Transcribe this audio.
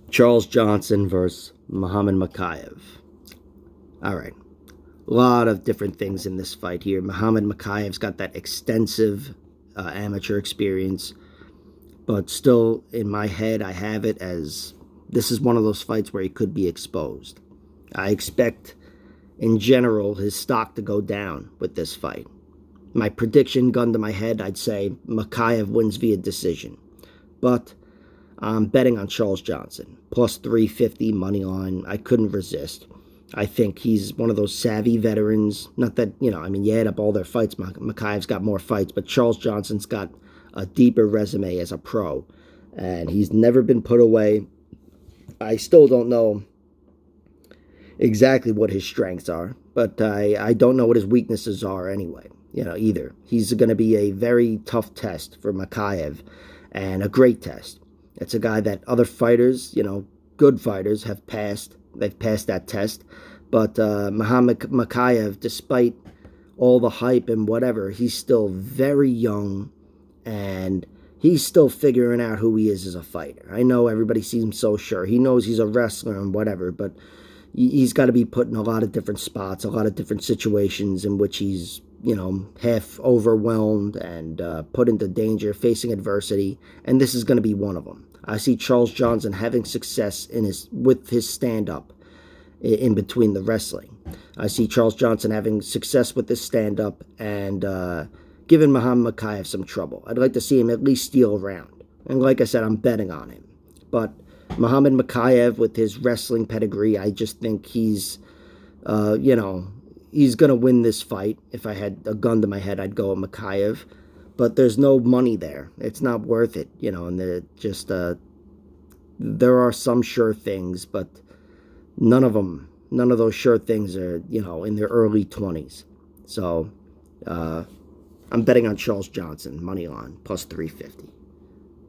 Charles Johnson versus Muhammad Mokaev. All right. A lot of different things in this fight here. Muhammad Mokaev's got that extensive amateur experience, but still in my head I have it as this is one of those fights where he could be exposed. I expect, in general, his stock to go down with this fight. My prediction, gun to my head, I'd say Mokaev wins via decision. But I'm betting on Charles Johnson. Plus 350 money line. I couldn't resist. I think he's one of those savvy veterans. Not that, you add up all their fights. Mokaev's got more fights, but Charles Johnson's got a deeper resume as a pro. And he's never been put away. I still don't know exactly what his strengths are, but I don't know what his weaknesses are anyway, either. He's going to be a very tough test for Mokaev and a great test. It's a guy that other fighters, good fighters, have passed. They've passed that test. But Muhammad Mokaev, despite all the hype and whatever, he's still very young, and he's still figuring out who he is as a fighter. I know everybody seems so sure. He knows he's a wrestler and whatever, but he's got to be put in a lot of different spots, a lot of different situations in which he's, half overwhelmed and put into danger, facing adversity, and this is going to be one of them. I see Charles Johnson having success with his stand-up in between the wrestling. I see Charles Johnson having success with his stand-up and giving Muhammad Mokaev some trouble. I'd like to see him at least steal a round. And like I said, I'm betting on him. But Muhammad Mokaev, with his wrestling pedigree, I just think he's, he's going to win this fight. If I had a gun to my head, I'd go with Mokaev. But there's no money there. It's not worth it, and there are some sure things, but none of those sure things are, in their early 20s. So I'm betting on Charles Johnson, money line, plus 350.